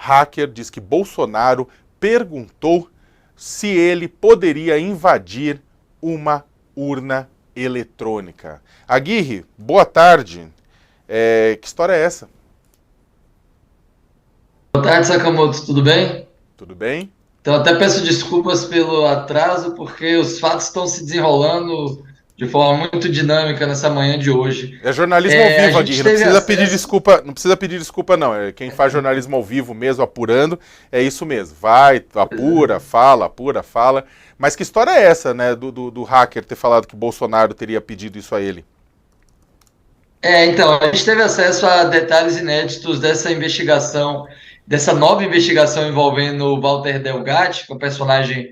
hacker diz que Bolsonaro perguntou se ele poderia invadir uma urna eletrônica. Aguirre, boa tarde. Que história é essa? Boa tarde, Sakamoto, tudo bem? Tudo bem? Então, até peço desculpas pelo atraso, porque os fatos estão se desenrolando de forma muito dinâmica nessa manhã de hoje. É jornalismo ao A vivo, gente Aguirre. Não teve precisa pedir acesso. desculpa, não precisa pedir desculpa, não. Quem faz jornalismo ao vivo mesmo, apurando, é isso mesmo. Vai, apura, fala. Mas que história é essa, né? Do hacker ter falado que Bolsonaro teria pedido isso a ele? Então, a gente teve acesso a detalhes inéditos dessa investigação, dessa nova investigação envolvendo o Walter Delgatti, que é um personagem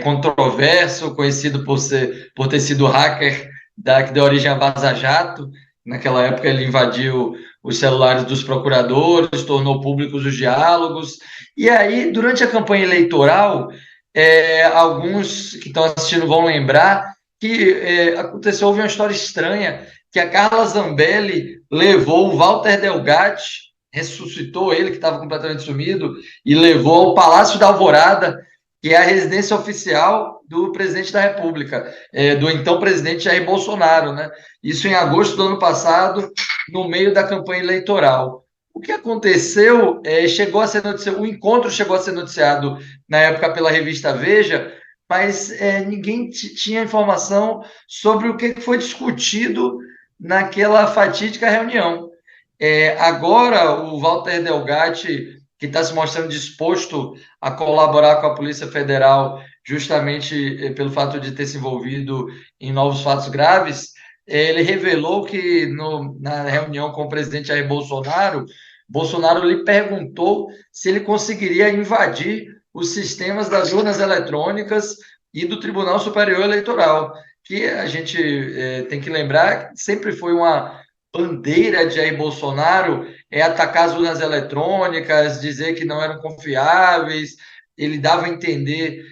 controverso, conhecido por ter sido hacker que deu origem à Vaza Jato. Naquela época, ele invadiu os celulares dos procuradores, tornou públicos os diálogos. E aí, durante a campanha eleitoral, alguns que estão assistindo vão lembrar que houve uma história estranha que a Carla Zambelli levou o Walter Delgatti, ressuscitou ele, que estava completamente sumido, e levou ao Palácio da Alvorada, que é a residência oficial do presidente da República, do então presidente Jair Bolsonaro, né? Isso em agosto do ano passado, no meio da campanha eleitoral. O que aconteceu chegou a ser noticiado, o encontro chegou a ser noticiado na época pela revista Veja, mas ninguém tinha informação sobre o que foi discutido naquela fatídica reunião. Agora, o Walter Delgatti, que está se mostrando disposto a colaborar com a Polícia Federal, justamente pelo fato de ter se envolvido em novos fatos graves, ele revelou que na reunião com o presidente Jair Bolsonaro, Bolsonaro lhe perguntou se ele conseguiria invadir os sistemas das urnas eletrônicas e do Tribunal Superior Eleitoral, que a gente tem que lembrar, sempre foi uma bandeira de Jair Bolsonaro atacar as urnas eletrônicas, dizer que não eram confiáveis. Ele dava a entender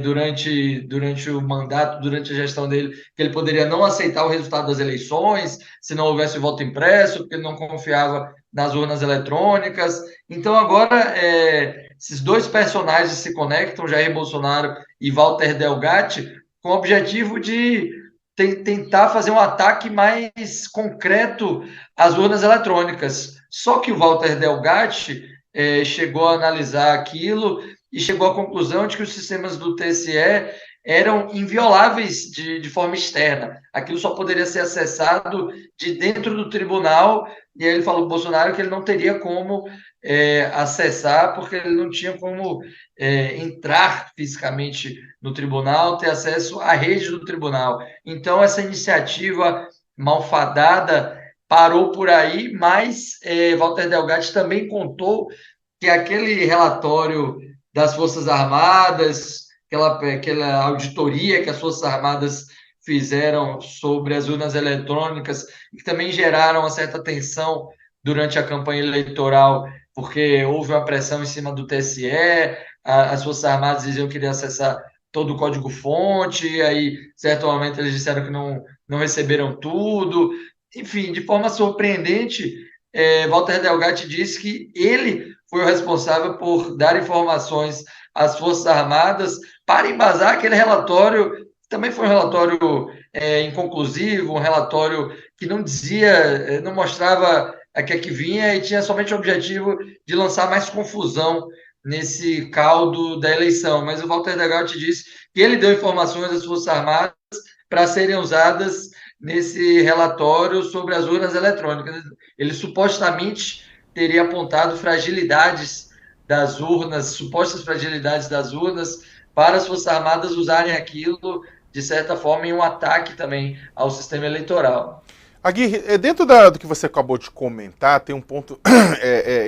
durante o mandato, durante a gestão dele, que ele poderia não aceitar o resultado das eleições se não houvesse voto impresso, porque ele não confiava nas urnas eletrônicas. Então, agora, esses dois personagens se conectam, Jair Bolsonaro e Walter Delgatti, com o objetivo de tentar fazer um ataque mais concreto às urnas eletrônicas. Só que o Walter Delgatti chegou a analisar aquilo e chegou à conclusão de que os sistemas do TSE eram invioláveis de forma externa. Aquilo só poderia ser acessado de dentro do tribunal, e aí ele falou para o Bolsonaro que ele não teria como acessar, porque ele não tinha como entrar fisicamente no tribunal, ter acesso à rede do tribunal. Então, essa iniciativa malfadada parou por aí, mas Walter Delgatti também contou que aquele relatório das Forças Armadas, aquela auditoria que as Forças Armadas fizeram sobre as urnas eletrônicas, que também geraram uma certa tensão durante a campanha eleitoral, porque houve uma pressão em cima do TSE, as Forças Armadas diziam que queriam acessar todo o código-fonte, aí, certo momento, eles disseram que não receberam tudo. Enfim, de forma surpreendente, Walter Delgatti disse que ele foi o responsável por dar informações às Forças Armadas para embasar aquele relatório, que também foi um relatório inconclusivo, um relatório que não dizia, não mostrava a que vinha e tinha somente o objetivo de lançar mais confusão nesse caldo da eleição. Mas o Walter Delgatti disse que ele deu informações às Forças Armadas para serem usadas nesse relatório sobre as urnas eletrônicas. Ele supostamente teria apontado fragilidades das urnas, supostas fragilidades das urnas, para as Forças Armadas usarem aquilo, de certa forma, em um ataque também ao sistema eleitoral. Aguirre, dentro do que você acabou de comentar, tem um ponto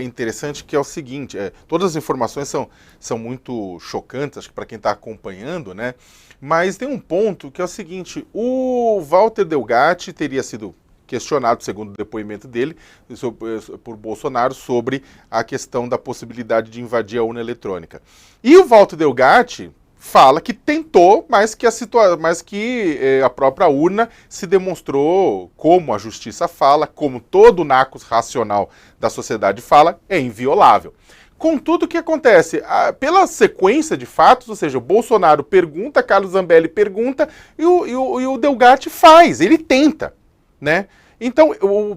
interessante que é o seguinte: todas as informações são muito chocantes, acho que para quem está acompanhando, né? Mas tem um ponto que é o seguinte: o Walter Delgatti teria sido questionado, segundo o depoimento dele, por Bolsonaro, sobre a questão da possibilidade de invadir a urna eletrônica. E o Walter Delgatti fala que tentou, mas que a própria urna se demonstrou, como a justiça fala, como todo o nacus racional da sociedade fala, é inviolável. Contudo, o que acontece? Pela sequência de fatos, ou seja, o Bolsonaro pergunta, Carlos Zambelli pergunta, e o Delgatti faz, ele tenta, né? Então,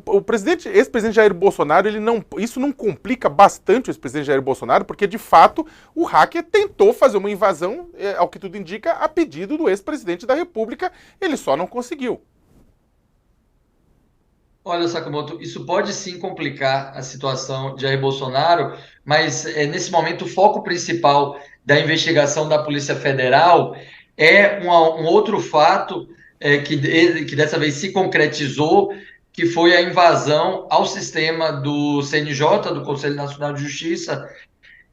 o presidente, ex-presidente Jair Bolsonaro, isso não complica bastante o ex-presidente Jair Bolsonaro, porque, de fato, o hacker tentou fazer uma invasão, ao que tudo indica, a pedido do ex-presidente da República, ele só não conseguiu. Olha, Sakamoto, isso pode sim complicar a situação de Jair Bolsonaro, mas nesse momento o foco principal da investigação da Polícia Federal é um outro fato que dessa vez se concretizou, que foi a invasão ao sistema do CNJ, do Conselho Nacional de Justiça,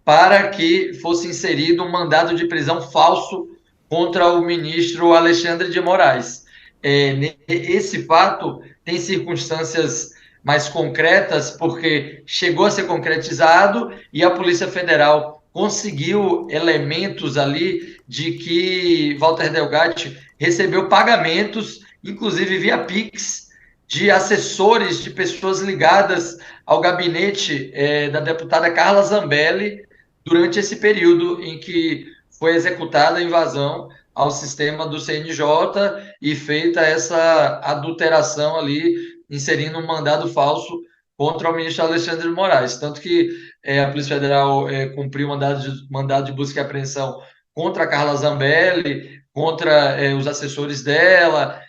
para que fosse inserido um mandado de prisão falso contra o ministro Alexandre de Moraes. Esse fato tem circunstâncias mais concretas, porque chegou a ser concretizado e a Polícia Federal conseguiu elementos ali de que Walter Delgatti recebeu pagamentos, inclusive via Pix, de assessores, de pessoas ligadas ao gabinete da deputada Carla Zambelli, durante esse período em que foi executada a invasão ao sistema do CNJ e feita essa adulteração ali, inserindo um mandado falso contra o ministro Alexandre de Moraes. Tanto que a Polícia Federal cumpriu mandado de busca e apreensão contra a Carla Zambelli, contra os assessores dela.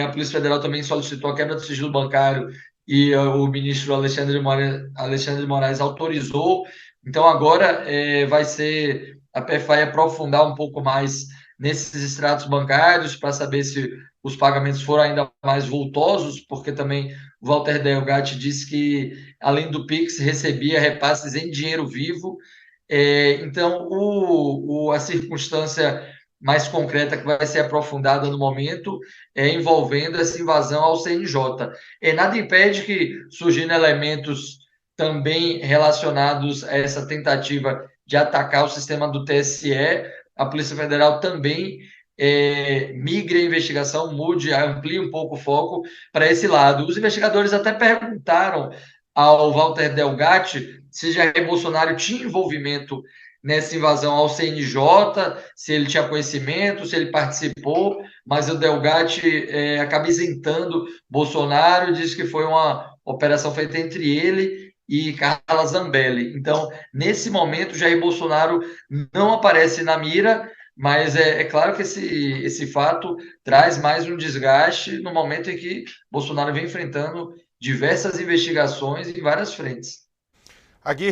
A Polícia Federal também solicitou a quebra do sigilo bancário e o ministro Alexandre de Moraes autorizou. Então, agora a PF vai aprofundar um pouco mais nesses extratos bancários para saber se os pagamentos foram ainda mais vultosos, porque também o Walter Delgatti disse que, além do Pix, recebia repasses em dinheiro vivo. Então, a circunstância mais concreta que vai ser aprofundada no momento envolvendo essa invasão ao CNJ. Nada impede que, surgindo elementos também relacionados a essa tentativa de atacar o sistema do TSE, a Polícia Federal também migre a investigação, amplie um pouco o foco para esse lado. Os investigadores até perguntaram ao Walter Delgatti se Jair Bolsonaro tinha envolvimento nessa invasão ao CNJ, se ele tinha conhecimento, se ele participou, mas o Delgatti acaba isentando Bolsonaro, disse que foi uma operação feita entre ele e Carla Zambelli. Então, nesse momento, Jair Bolsonaro não aparece na mira, mas é claro que esse fato traz mais um desgaste no momento em que Bolsonaro vem enfrentando diversas investigações em várias frentes. Aguirre,